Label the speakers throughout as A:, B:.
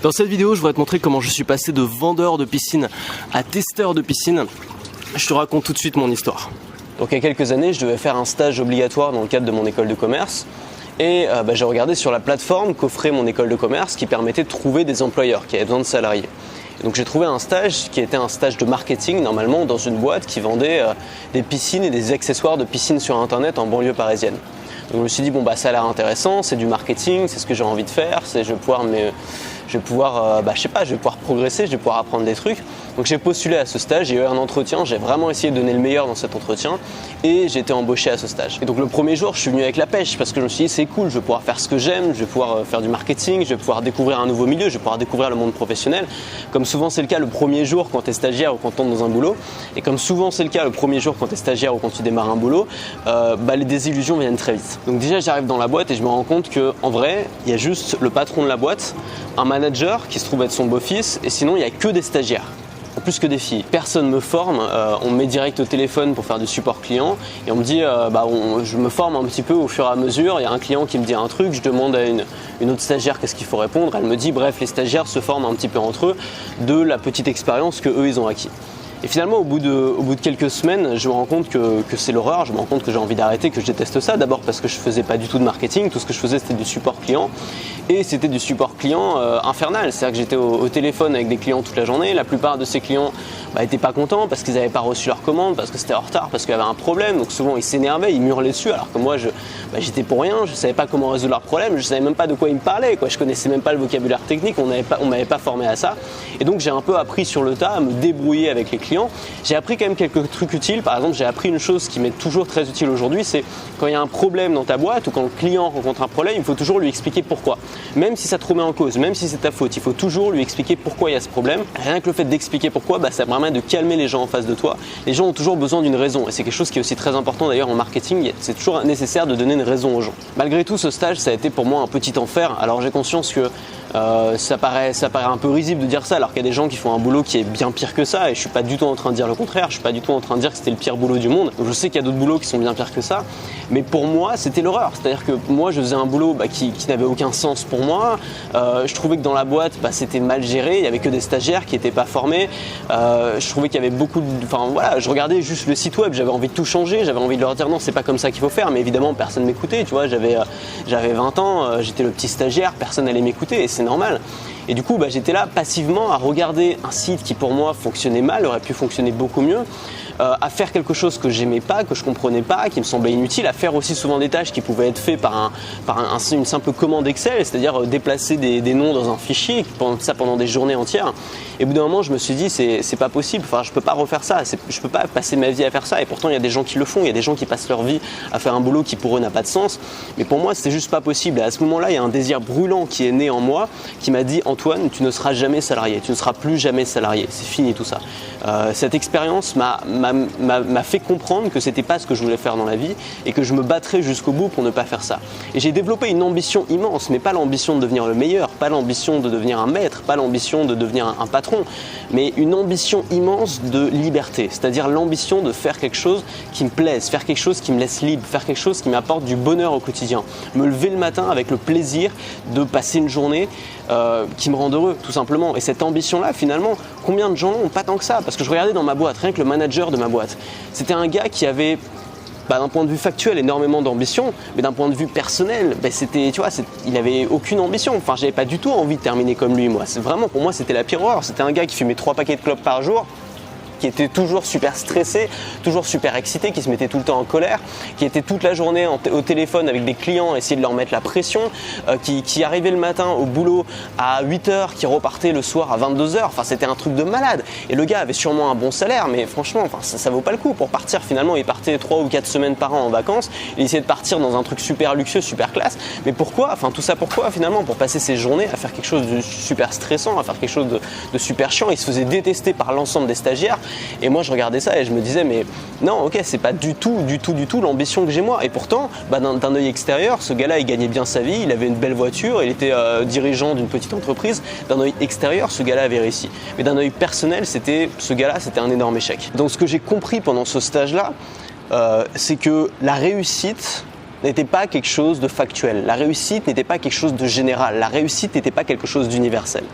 A: Dans cette vidéo, je voudrais te montrer comment je suis passé de vendeur de piscine à testeur de piscine. Je te raconte tout de suite mon histoire. Donc il y a quelques années, je devais faire un stage obligatoire dans le cadre de mon école de commerce. Et j'ai regardé sur la plateforme qu'offrait mon école de commerce qui permettait de trouver des employeurs qui avaient besoin de salariés. Et donc j'ai trouvé un stage qui était un stage de marketing normalement dans une boîte qui vendait des piscines et des accessoires de piscine sur internet en banlieue parisienne. Donc je me suis dit ça a l'air intéressant, c'est du marketing, c'est ce que j'ai envie de faire, je vais pouvoir progresser, je vais pouvoir apprendre des trucs. Donc j'ai postulé à ce stage, j'ai eu un entretien, j'ai vraiment essayé de donner le meilleur dans cet entretien et j'ai été embauché à ce stage. Et donc le premier jour, je suis venu avec la pêche parce que je me suis dit c'est cool, je vais pouvoir faire ce que j'aime, je vais pouvoir faire du marketing, je vais pouvoir découvrir un nouveau milieu, je vais pouvoir découvrir le monde professionnel. Comme souvent c'est le cas le premier jour quand tu es stagiaire ou quand tu entres dans un boulot. Et comme souvent c'est le cas le premier jour quand tu es stagiaire ou quand tu démarres un boulot, les désillusions viennent très vite. Donc déjà j'arrive dans la boîte et je me rends compte qu'en vrai, il y a juste le patron de la boîte, un manager qui se trouve être son beau-fils et sinon il n'y a que des stagiaires. Plus que des filles. Personne me forme, on me met direct au téléphone pour faire du support client et on me dit je me forme un petit peu au fur et à mesure. Il y a un client qui me dit un truc, je demande à une autre stagiaire qu'est-ce qu'il faut répondre, elle me dit bref, les stagiaires se forment un petit peu entre eux de la petite expérience que eux ils ont acquis. Et finalement, au bout de quelques semaines, je me rends compte que c'est l'horreur, je me rends compte que j'ai envie d'arrêter, que je déteste ça. D'abord parce que je faisais pas du tout de marketing, tout ce que je faisais c'était du support client. Et c'était du support client infernal, c'est-à-dire que j'étais au téléphone avec des clients toute la journée. La plupart de ces clients n'étaient pas contents parce qu'ils n'avaient pas reçu leur commande, parce que c'était en retard, parce qu'il y avait un problème. Donc souvent ils s'énervaient, ils m'hurlaient dessus alors que moi j'étais pour rien, je ne savais pas comment résoudre leurs problèmes, je ne savais même pas de quoi ils me parlaient, je connaissais même pas le vocabulaire technique, on m'avait pas formé à ça. Et donc j'ai un peu appris sur le tas à me débrouiller avec les clients. J'ai appris quand même quelques trucs utiles. Par exemple, j'ai appris une chose qui m'est toujours très utile aujourd'hui, c'est quand il y a un problème dans ta boîte ou quand le client rencontre un problème, il faut toujours lui expliquer pourquoi. Même si ça te remet en cause, même si c'est ta faute, il faut toujours lui expliquer pourquoi il y a ce problème. Rien que le fait d'expliquer pourquoi, ça permet de calmer les gens en face de toi. Les gens ont toujours besoin d'une raison et c'est quelque chose qui est aussi très important d'ailleurs en marketing. C'est toujours nécessaire de donner une raison aux gens. Malgré tout, ce stage, ça a été pour moi un petit enfer. Alors j'ai conscience que ça paraît un peu risible de dire ça alors qu'il y a des gens qui font un boulot qui est bien pire que ça et je suis pas du tout en train de dire le contraire, je suis pas du tout en train de dire que c'était le pire boulot du monde. Je sais qu'il y a d'autres boulots qui sont bien pires que ça, mais pour moi c'était l'horreur. C'est-à-dire que moi je faisais un boulot qui n'avait aucun sens pour moi. Je trouvais que dans la boîte c'était mal géré, il y avait que des stagiaires qui n'étaient pas formés. Je trouvais qu'il y avait beaucoup je regardais juste le site web, j'avais envie de tout changer, j'avais envie de leur dire non c'est pas comme ça qu'il faut faire, mais évidemment personne m'écoutait, tu vois, j'avais 20 ans, j'étais le petit stagiaire, personne n'allait m'écouter et c'est normal. Et du coup j'étais là passivement à regarder un site qui pour moi fonctionnait mal, aurait pu fonctionner beaucoup mieux, à faire quelque chose que j'aimais pas, que je comprenais pas, qui me semblait inutile, à faire aussi souvent des tâches qui pouvaient être faites par une simple commande Excel, c'est-à-dire déplacer des noms dans un fichier, pendant des journées entières. Et au bout d'un moment je me suis dit c'est pas possible, je peux pas refaire ça, je peux pas passer ma vie à faire ça. Et pourtant il y a des gens qui le font, il y a des gens qui passent leur vie à faire un boulot qui pour eux n'a pas de sens, mais pour moi c'était juste pas possible. Et à ce moment-là il y a un désir brûlant qui est né en moi qui m'a dit Antoine, tu ne seras jamais salarié, tu ne seras plus jamais salarié, c'est fini tout ça. Cette expérience m'a fait comprendre que c'était pas ce que je voulais faire dans la vie et que je me battrais jusqu'au bout pour ne pas faire ça. Et j'ai développé une ambition immense, mais pas l'ambition de devenir le meilleur, pas l'ambition de devenir un maître, pas l'ambition de devenir un patron, mais une ambition immense de liberté, c'est-à-dire l'ambition de faire quelque chose qui me plaise, faire quelque chose qui me laisse libre, faire quelque chose qui m'apporte du bonheur au quotidien, me lever le matin avec le plaisir de passer une journée qui me rend heureux tout simplement. Et cette ambition-là, finalement, combien de gens n'ont pas tant que ça? Parce que je regardais dans ma boîte, rien que le manager de ma boîte, c'était un gars qui avait d'un point de vue factuel énormément d'ambition, mais d'un point de vue personnel, il avait aucune ambition. J'avais pas du tout envie de terminer comme lui, moi. Pour moi, c'était la pire horreur. C'était un gars qui fumait 3 paquets de clopes par jour, qui était toujours super stressé, toujours super excité, qui se mettait tout le temps en colère, qui était toute la journée au téléphone avec des clients, essayer de leur mettre la pression, qui arrivait le matin au boulot à 8h, qui repartait le soir à 22h. C'était un truc de malade. Et le gars avait sûrement un bon salaire, mais franchement, ça vaut pas le coup. Pour partir, finalement, il partait 3 ou 4 semaines par an en vacances. Il essayait de partir dans un truc super luxueux, super classe. Mais pourquoi? Tout ça pourquoi finalement? Pour passer ses journées à faire quelque chose de super stressant, à faire quelque chose de super chiant. Il se faisait détester par l'ensemble des stagiaires. Et moi je regardais ça et je me disais mais non, ok, c'est pas du tout l'ambition que j'ai moi. Et pourtant d'un œil extérieur, ce gars-là il gagnait bien sa vie, il avait une belle voiture, il était dirigeant d'une petite entreprise. D'un œil extérieur, ce gars-là avait réussi, mais d'un œil personnel, ce gars-là c'était un énorme échec. Donc ce que j'ai compris pendant ce stage-là, c'est que la réussite n'était pas quelque chose de factuel. La réussite n'était pas quelque chose de général. La réussite n'était pas quelque chose d'universel.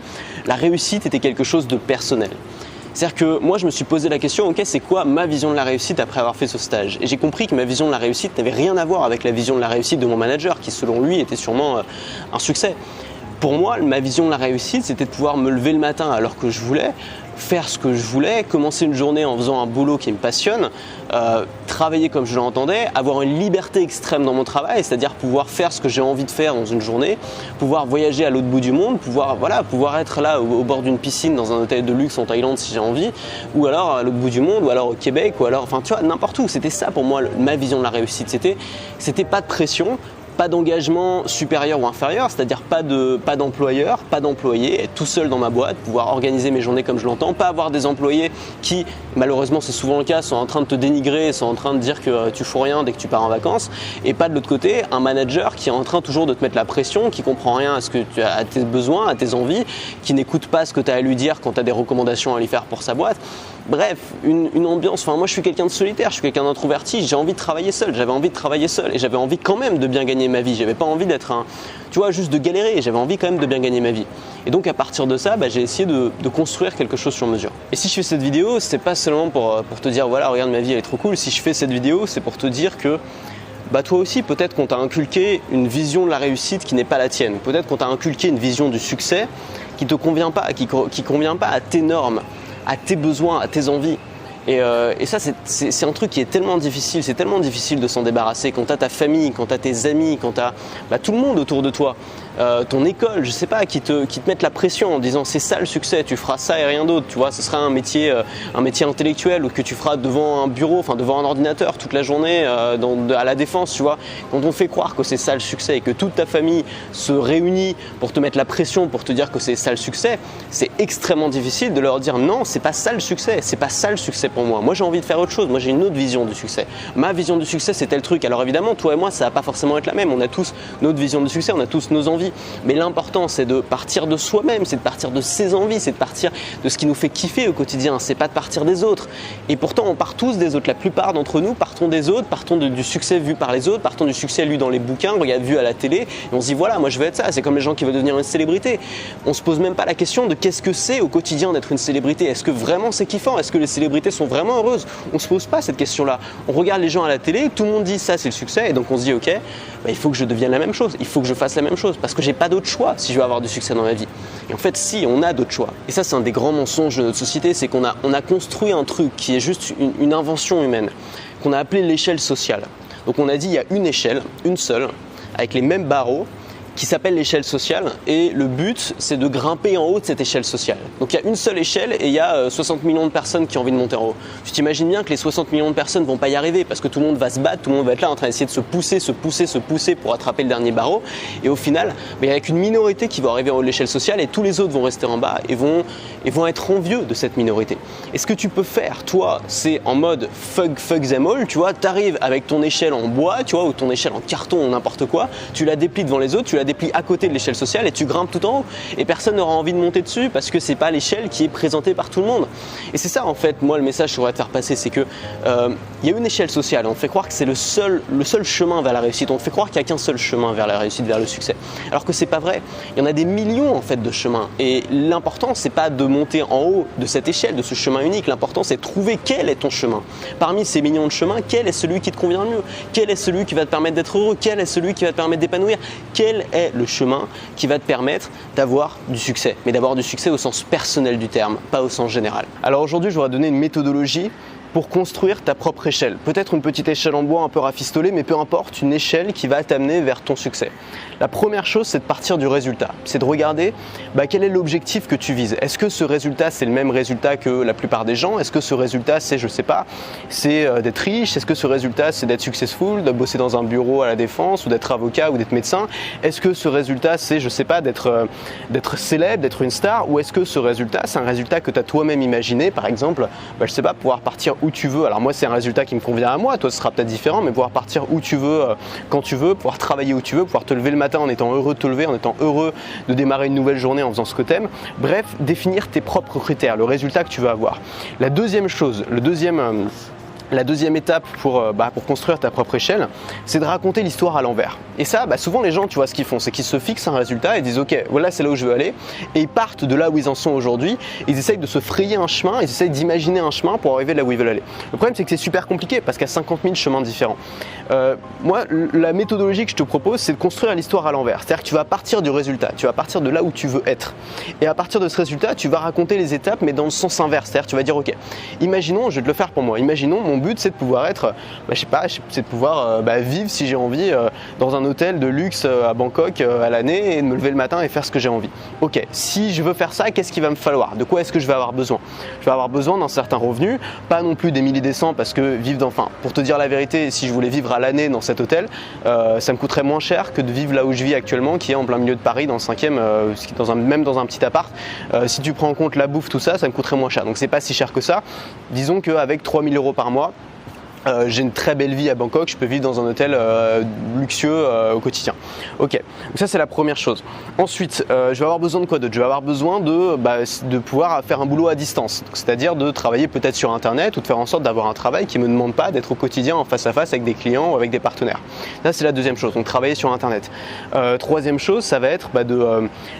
A: La réussite était quelque chose de personnel. C'est-à-dire que moi, je me suis posé la question, ok, c'est quoi ma vision de la réussite après avoir fait ce stage? Et j'ai compris que ma vision de la réussite n'avait rien à voir avec la vision de la réussite de mon manager, qui selon lui était sûrement un succès. Pour moi, ma vision de la réussite, c'était de pouvoir me lever le matin à l'heure que je voulais, faire ce que je voulais, commencer une journée en faisant un boulot qui me passionne, travailler comme je l'entendais, avoir une liberté extrême dans mon travail, c'est-à-dire pouvoir faire ce que j'ai envie de faire dans une journée, pouvoir voyager à l'autre bout du monde, pouvoir être là au bord d'une piscine dans un hôtel de luxe en Thaïlande si j'ai envie, ou alors à l'autre bout du monde, ou alors au Québec, ou alors, enfin tu vois, n'importe où. C'était ça pour moi, ma vision de la réussite. C'était pas de pression, pas d'engagement supérieur ou inférieur, c'est-à-dire pas d'employeur, pas d'employé, être tout seul dans ma boîte, pouvoir organiser mes journées comme je l'entends, pas avoir des employés qui, malheureusement c'est souvent le cas, sont en train de te dénigrer, sont en train de dire que tu fous rien dès que tu pars en vacances, et pas de l'autre côté, un manager qui est en train toujours de te mettre la pression, qui comprend rien à tes besoins, à tes envies, qui n'écoute pas ce que tu as à lui dire quand tu as des recommandations à lui faire pour sa boîte. Bref, une ambiance, enfin moi je suis quelqu'un de solitaire, je suis quelqu'un d'introverti, j'ai envie de travailler seul, j'avais envie de travailler seul et j'avais envie quand même de bien gagner ma vie, j'avais pas envie d'être juste de galérer, j'avais envie quand même de bien gagner ma vie. Et donc à partir de ça, j'ai essayé de construire quelque chose sur mesure. Et si je fais cette vidéo, c'est pas seulement pour te dire voilà, regarde ma vie elle est trop cool, si je fais cette vidéo, c'est pour te dire que toi aussi, peut-être qu'on t'a inculqué une vision de la réussite qui n'est pas la tienne, peut-être qu'on t'a inculqué une vision du succès qui te convient pas, qui convient pas à tes normes, à tes besoins, à tes envies. Et ça, c'est un truc qui est tellement difficile, c'est tellement difficile de s'en débarrasser quand tu as ta famille, quand tu as tes amis, quand tu as tout le monde autour de toi, ton école, je sais pas, qui te mettent la pression en disant c'est ça le succès, tu feras ça et rien d'autre, tu vois, ce sera un métier intellectuel ou que tu feras devant un bureau, enfin devant un ordinateur toute la journée à la défense, tu vois. Quand on fait croire que c'est ça le succès et que toute ta famille se réunit pour te mettre la pression, pour te dire que c'est ça le succès, c'est extrêmement difficile de leur dire non, c'est pas ça le succès, c'est pas ça le succès pour moi. Moi j'ai envie de faire autre chose, moi j'ai une autre vision du succès. Ma vision du succès c'est tel truc. Alors évidemment, toi et moi ça va pas forcément être la même, on a tous notre vision du succès, on a tous nos envies. Mais l'important c'est de partir de soi-même, c'est de partir de ses envies, c'est de partir de ce qui nous fait kiffer au quotidien, c'est pas de partir des autres. Et pourtant on part tous des autres, la plupart d'entre nous partons des autres, partons du succès vu par les autres, partons du succès lu dans les bouquins, vu à la télé, et on se dit voilà, moi je veux être ça, c'est comme les gens qui veulent devenir une célébrité. On se pose même pas la question de qu'est-ce que c'est au quotidien d'être une célébrité, est-ce que vraiment c'est kiffant, est-ce que les célébrités sont vraiment heureuses? On se pose pas cette question-là. On regarde les gens à la télé, tout le monde dit ça c'est le succès, et donc on se dit ok, il faut que je devienne la même chose, il faut que je fasse la même chose, parce que j'ai pas d'autre choix si je veux avoir du succès dans ma vie. Et en fait, si, on a d'autres choix. Et ça, c'est un des grands mensonges de notre société, c'est qu'on a construit un truc qui est juste une invention humaine, qu'on a appelé l'échelle sociale. Donc on a dit il y a une échelle, une seule, avec les mêmes barreaux, qui s'appelle l'échelle sociale, et le but c'est de grimper en haut de cette échelle sociale. Donc il y a une seule échelle et il y a 60 millions de personnes qui ont envie de monter en haut. Tu t'imagines bien que les 60 millions de personnes vont pas y arriver parce que tout le monde va se battre, tout le monde va être là en train d'essayer de se pousser pour attraper le dernier barreau, et au final il y a qu'une minorité qui va arriver en haut de l'échelle sociale et tous les autres vont rester en bas et vont être envieux de cette minorité. Et ce que tu peux faire toi, c'est en mode fuck them all, tu vois, t'arrives avec ton échelle en bois, tu vois, ou ton échelle en carton ou n'importe quoi, tu la déplies devant les autres, tu la déplies à côté de l'échelle sociale et tu grimpes tout en haut et personne n'aura envie de monter dessus parce que c'est pas l'échelle qui est présentée par tout le monde. Et c'est ça en fait, moi le message que je voudrais te faire passer, c'est que il y a une échelle sociale, on fait croire que c'est le seul chemin vers la réussite, on fait croire qu'il n'y a qu'un seul chemin vers la réussite, vers le succès, alors que c'est pas vrai. Il y en a des millions en fait de chemins, et l'important c'est pas de monter en haut de cette échelle, de ce chemin unique, l'important c'est de trouver quel est ton chemin. Parmi ces millions de chemins, quel est celui qui te convient le mieux, quel est celui qui va te permettre d'être heureux, quel est celui qui va te permettre d'épanouir, quel est le chemin qui va te permettre d'avoir du succès, mais d'avoir du succès au sens personnel du terme, pas au sens général. Alors aujourd'hui, je voudrais donner une méthodologie pour construire ta propre échelle. Peut-être une petite échelle en bois un peu rafistolée, mais peu importe, une échelle qui va t'amener vers ton succès. La première chose, c'est de partir du résultat. C'est de regarder quel est l'objectif que tu vises. Est-ce que ce résultat, c'est le même résultat que la plupart des gens? Est-ce que ce résultat, c'est, je sais pas, c'est d'être riche? Est-ce que ce résultat, c'est d'être successful, de bosser dans un bureau à la défense, ou d'être avocat, ou d'être médecin? Est-ce que ce résultat, c'est, je sais pas, d'être célèbre, d'être une star? Ou est-ce que ce résultat, c'est un résultat que tu as toi-même imaginé? Par exemple, je sais pas, pouvoir partir où tu veux. Alors moi, c'est un résultat qui me convient à moi, toi ce sera peut-être différent, mais pouvoir partir où tu veux, quand tu veux, pouvoir travailler où tu veux, pouvoir te lever le matin en étant heureux de te lever, en étant heureux de démarrer une nouvelle journée en faisant ce que tu aimes. Bref, définir tes propres critères, le résultat que tu veux avoir. La deuxième chose, le deuxième La deuxième étape pour construire ta propre échelle, c'est de raconter l'histoire à l'envers. Et ça, souvent les gens, tu vois, ce qu'ils font, c'est qu'ils se fixent un résultat et disent ok, voilà, c'est là où je veux aller, et ils partent de là où ils en sont aujourd'hui. Ils essayent de se frayer un chemin, ils essayent d'imaginer un chemin pour arriver là où ils veulent aller. Le problème, c'est que c'est super compliqué parce qu'il y a 50 000 chemins différents. Moi, la méthodologie que je te propose, c'est de construire l'histoire à l'envers. C'est-à-dire que tu vas partir du résultat, tu vas partir de là où tu veux être. Et à partir de ce résultat, tu vas raconter les étapes, mais dans le sens inverse. C'est-à-dire, tu vas dire ok, imaginons, je vais te le faire pour moi, imaginons mon but, c'est de pouvoir être, c'est de pouvoir vivre si j'ai envie dans un hôtel de luxe à Bangkok à l'année et de me lever le matin et faire ce que j'ai envie. Ok, si je veux faire ça, qu'est-ce qu'il va me falloir? De quoi est-ce que je vais avoir besoin? Je vais avoir besoin d'un certain revenu, pas non plus des milliers des cents, parce que pour te dire la vérité, si je voulais vivre à l'année dans cet hôtel, ça me coûterait moins cher que de vivre là où je vis actuellement, qui est en plein milieu de Paris, dans le 5e, même dans un petit appart. Si tu prends en compte la bouffe, tout ça, ça me coûterait moins cher. Donc c'est pas si cher que ça. Disons qu'avec 3 000 € par mois, j'ai une très belle vie à Bangkok, je peux vivre dans un hôtel luxueux au quotidien. Ok, donc ça c'est la première chose. Ensuite, je vais avoir besoin de quoi d'autre? Je vais avoir besoin de pouvoir faire un boulot à distance, c'est-à-dire de travailler peut-être sur internet ou de faire en sorte d'avoir un travail qui ne me demande pas d'être au quotidien en face à face avec des clients ou avec des partenaires. Ça c'est la deuxième chose, donc travailler sur internet. Troisième chose, ça va être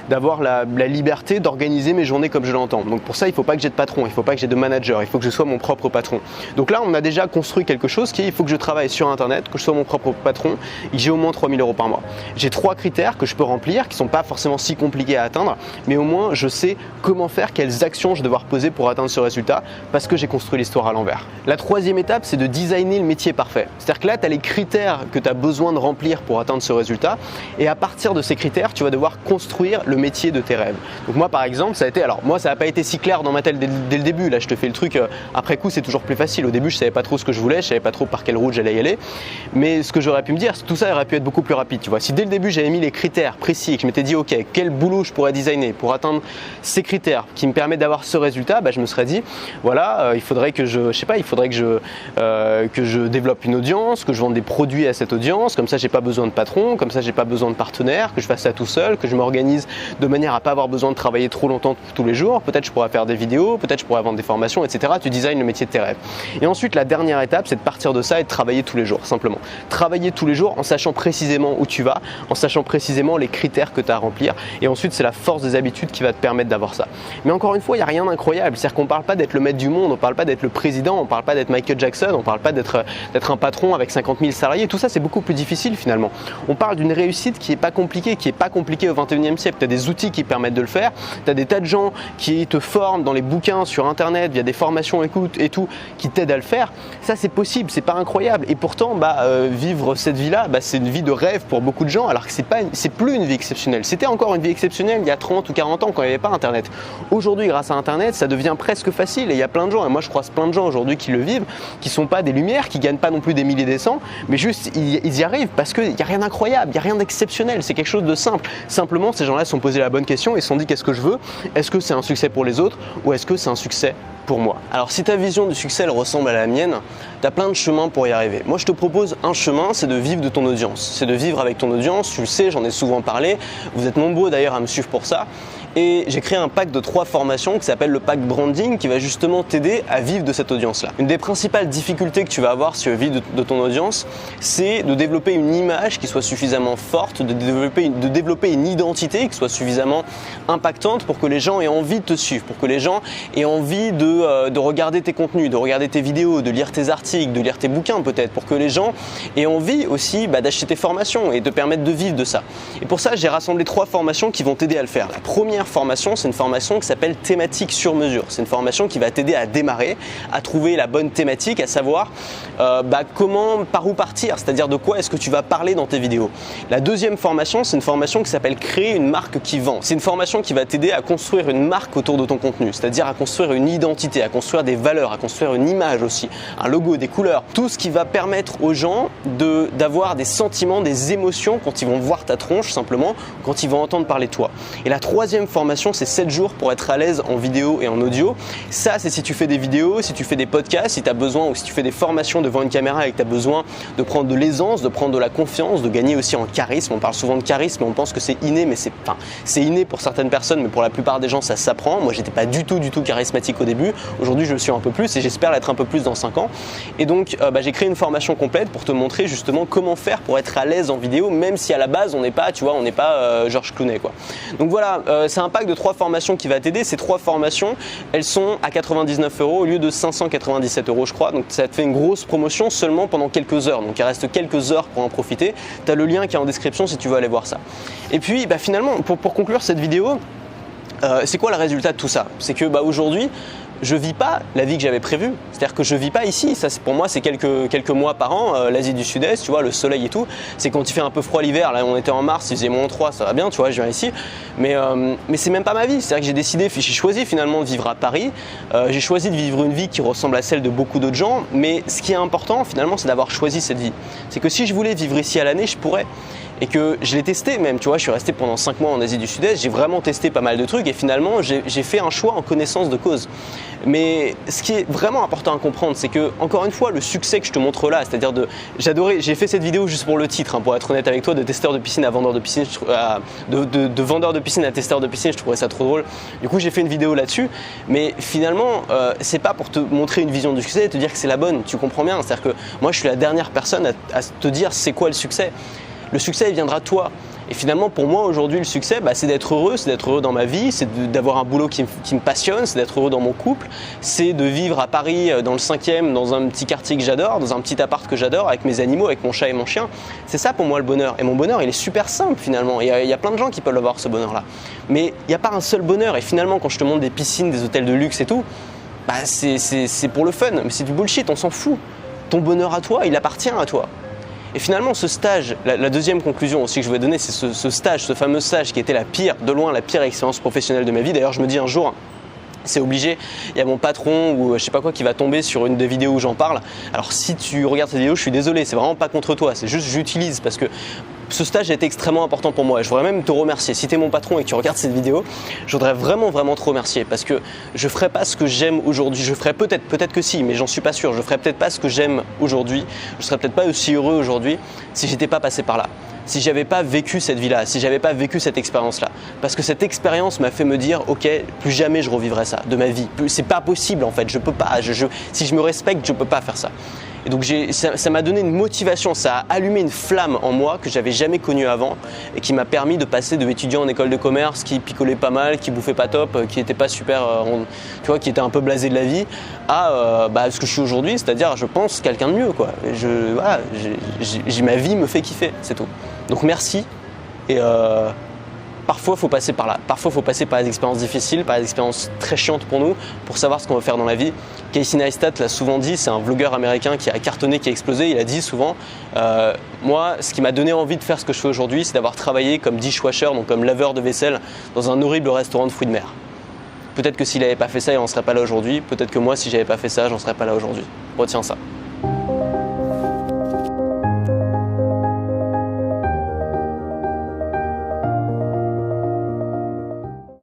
A: d'avoir la liberté d'organiser mes journées comme je l'entends. Donc pour ça, il ne faut pas que j'ai de patron, il ne faut pas que j'ai de manager, il faut que je sois mon propre patron. Donc là, on a déjà construit quelque chose il faut que je travaille sur internet, que je sois mon propre patron et que j'ai au moins 3 000 € par mois. J'ai 3 critères que je peux remplir qui ne sont pas forcément si compliqués à atteindre, mais au moins je sais comment faire, quelles actions je vais devoir poser pour atteindre ce résultat parce que j'ai construit l'histoire à l'envers. La troisième étape, c'est de designer le métier parfait. C'est-à-dire que là, tu as les critères que tu as besoin de remplir pour atteindre ce résultat et à partir de ces critères, tu vas devoir construire le métier de tes rêves. Donc moi par exemple, ça n'a pas été si clair dans ma tête dès le début. Là, je te fais le truc après coup, c'est toujours plus facile. Au début, je savais pas trop ce que je voulais, je savais pas trop par quelle route j'allais y aller, mais ce que j'aurais pu me dire, tout ça aurait pu être beaucoup plus rapide, tu vois. Si dès le début j'avais mis les critères précis et que je m'étais dit ok, quel boulot je pourrais designer pour atteindre ces critères qui me permettent d'avoir ce résultat, je me serais dit voilà, il faudrait que je développe une audience, que je vende des produits à cette audience, comme ça j'ai pas besoin de patron, comme ça j'ai pas besoin de partenaire, que je fasse ça tout seul, que je m'organise de manière à pas avoir besoin de travailler trop longtemps tous les jours, peut-être je pourrais faire des vidéos, peut-être je pourrais vendre des formations, etc. Tu designes le métier de tes rêves. Et ensuite la dernière étape, c'est de partir de ça et de travailler tous les jours, simplement. Travailler tous les jours en sachant précisément où tu vas, en sachant précisément les critères que tu as à remplir. Et ensuite, c'est la force des habitudes qui va te permettre d'avoir ça. Mais encore une fois, il n'y a rien d'incroyable. C'est-à-dire qu'on ne parle pas d'être le maître du monde, on ne parle pas d'être le président, on ne parle pas d'être Michael Jackson, on ne parle pas d'être un patron avec 50 000 salariés. Tout ça, c'est beaucoup plus difficile finalement. On parle d'une réussite qui n'est pas compliquée, au 21e siècle. Tu as des outils qui permettent de le faire. Tu as des tas de gens qui te forment dans les bouquins, sur Internet, via des formations et tout, qui t'aident à le faire. Ça, c'est possible. C'est pas incroyable et pourtant vivre cette vie-là, c'est une vie de rêve pour beaucoup de gens alors que c'est plus une vie exceptionnelle. C'était encore une vie exceptionnelle il y a 30 ou 40 ans quand il n'y avait pas internet. Aujourd'hui grâce à internet ça devient presque facile et il y a plein de gens, et moi je croise plein de gens aujourd'hui qui le vivent, qui sont pas des lumières, qui gagnent pas non plus des milliers des cents, mais juste ils y arrivent parce qu'il n'y a rien d'incroyable, il n'y a rien d'exceptionnel, c'est quelque chose de simple. Simplement ces gens-là se sont posés la bonne question et se sont dit qu'est-ce que je veux, est-ce que c'est un succès pour les autres ou est-ce que c'est un succès pour moi. Alors si ta vision du succès elle ressemble à la mienne, tu as plein de chemins pour y arriver. Moi je te propose un chemin, c'est de vivre de ton audience. C'est de vivre avec ton audience, tu le sais, j'en ai souvent parlé. Vous êtes nombreux d'ailleurs à me suivre pour ça. Et j'ai créé un pack de 3 formations qui s'appelle le pack branding qui va justement t'aider à vivre de cette audience-là. Une des principales difficultés que tu vas avoir si tu veux vivre de ton audience, c'est de développer une image qui soit suffisamment forte, de développer une identité qui soit suffisamment impactante pour que les gens aient envie de te suivre, pour que les gens aient envie de regarder tes contenus, de regarder tes vidéos, de lire tes articles, de lire tes bouquins peut-être, pour que les gens aient envie aussi d'acheter tes formations et te permettre de vivre de ça. Et pour ça, j'ai rassemblé 3 formations qui vont t'aider à le faire. La première formation, c'est une formation qui s'appelle thématique sur mesure. C'est une formation qui va t'aider à démarrer, à trouver la bonne thématique, à savoir par où partir, c'est-à-dire de quoi est-ce que tu vas parler dans tes vidéos. La deuxième formation, c'est une formation qui s'appelle créer une marque qui vend. C'est une formation qui va t'aider à construire une marque autour de ton contenu, c'est-à-dire à construire une identité, à construire des valeurs, à construire une image aussi, un logo, des couleurs, tout ce qui va permettre aux gens d'avoir des sentiments, des émotions quand ils vont voir ta tronche simplement, quand ils vont entendre parler de toi. Et la troisième formation, c'est 7 jours pour être à l'aise en vidéo et en audio. Ça, c'est si tu fais des vidéos, si tu fais des podcasts, si tu as besoin, ou si tu fais des formations devant une caméra et que tu as besoin de prendre de l'aisance, de prendre de la confiance, de gagner aussi en charisme. On parle souvent de charisme, on pense que c'est inné, mais c'est inné pour certaines personnes, mais pour la plupart des gens, ça s'apprend. Moi, j'étais pas du tout charismatique au début. Aujourd'hui, je le suis un peu plus et j'espère l'être un peu plus dans 5 ans. Et donc, j'ai créé une formation complète pour te montrer justement comment faire pour être à l'aise en vidéo, même si à la base, on n'est pas Georges Clooney, quoi. Donc voilà, c'est un pack de 3 formations qui va t'aider. Ces 3 formations, elles sont à 99 € au lieu de 597 €, je crois. Donc ça te fait une grosse promotion seulement pendant quelques heures. Donc il reste quelques heures pour en profiter. Tu as le lien qui est en description si tu veux aller voir ça. Et puis finalement, pour conclure cette vidéo, c'est quoi le résultat de tout ça? C'est que aujourd'hui, je vis pas la vie que j'avais prévue. C'est-à-dire que je vis pas ici. Ça, pour moi, c'est quelques mois par an. L'Asie du Sud-Est, tu vois, le soleil et tout. C'est quand il fait un peu froid l'hiver. Là, on était en mars, il faisait -3, ça va bien, tu vois, je viens ici. Mais c'est même pas ma vie. C'est-à-dire que j'ai choisi finalement de vivre à Paris. J'ai choisi de vivre une vie qui ressemble à celle de beaucoup d'autres gens. Mais ce qui est important, finalement, c'est d'avoir choisi cette vie. C'est que si je voulais vivre ici à l'année, je pourrais. Et que je l'ai testé même, tu vois, je suis resté pendant 5 mois en Asie du Sud-Est, j'ai vraiment testé pas mal de trucs et finalement j'ai fait un choix en connaissance de cause. Mais ce qui est vraiment important à comprendre, c'est que, encore une fois, le succès que je te montre là, c'est-à-dire j'ai fait cette vidéo juste pour le titre, hein, pour être honnête avec toi, de testeur de piscine à vendeur de piscine, de vendeur de piscine à testeur de piscine, je trouvais ça trop drôle. Du coup, j'ai fait une vidéo là-dessus, mais finalement, c'est pas pour te montrer une vision du succès et te dire que c'est la bonne, tu comprends bien. C'est-à-dire que moi, je suis la dernière personne à te dire c'est quoi le succès. Le succès, il viendra de toi. Et finalement, pour moi, aujourd'hui, le succès, c'est d'être heureux dans ma vie, c'est d'avoir un boulot qui me passionne, c'est d'être heureux dans mon couple, c'est de vivre à Paris, dans le 5e, dans un petit quartier que j'adore, dans un petit appart que j'adore, avec mes animaux, avec mon chat et mon chien. C'est ça pour moi le bonheur. Et mon bonheur, il est super simple finalement. Il y a plein de gens qui peuvent avoir ce bonheur-là. Mais il n'y a pas un seul bonheur. Et finalement, quand je te montre des piscines, des hôtels de luxe et tout, c'est pour le fun. Mais c'est du bullshit, on s'en fout. Ton bonheur à toi, il appartient à toi. Et finalement, ce stage, la deuxième conclusion aussi que je voulais donner, c'est ce fameux stage qui était de loin la pire expérience professionnelle de ma vie. D'ailleurs, je me dis un jour, c'est obligé, il y a mon patron ou je sais pas quoi qui va tomber sur une des vidéos où j'en parle. Alors si tu regardes cette vidéo, je suis désolé, c'est vraiment pas contre toi, c'est juste j'utilise parce que ce stage a été extrêmement important pour moi et je voudrais même te remercier. Si tu es mon patron et que tu regardes cette vidéo, je voudrais vraiment te remercier parce que je ferais pas ce que j'aime aujourd'hui. Je ferais peut-être que si, mais j'en suis pas sûr. Je ferais peut-être pas ce que j'aime aujourd'hui. Je serais peut-être pas aussi heureux aujourd'hui si j'étais pas passé par là. Si j'avais pas vécu cette vie-là, si j'avais pas vécu cette expérience-là. Parce que cette expérience m'a fait me dire, ok, plus jamais je revivrai ça de ma vie. C'est pas possible en fait, je peux pas. Si je me respecte, je peux pas faire ça. Et donc ça m'a donné une motivation, ça a allumé une flamme en moi que j'avais jamais connue avant et qui m'a permis de passer de étudiant en école de commerce qui picolait pas mal, qui bouffait pas top, qui était pas super, tu vois, qui était un peu blasé de la vie, à ce que je suis aujourd'hui, c'est-à-dire je pense quelqu'un de mieux quoi. Ma vie me fait kiffer, c'est tout. Donc merci et parfois, il faut passer par là. Parfois, il faut passer par des expériences difficiles, par des expériences très chiantes pour nous, pour savoir ce qu'on va faire dans la vie. Casey Neistat l'a souvent dit, c'est un vlogueur américain qui a cartonné, qui a explosé. Il a dit souvent, moi, ce qui m'a donné envie de faire ce que je fais aujourd'hui, c'est d'avoir travaillé comme dishwasher, donc comme laveur de vaisselle, dans un horrible restaurant de fruits de mer. Peut-être que s'il n'avait pas fait ça, il n'en serait pas là aujourd'hui. Peut-être que moi, si j'avais pas fait ça, j'en serais pas là aujourd'hui. Retiens ça.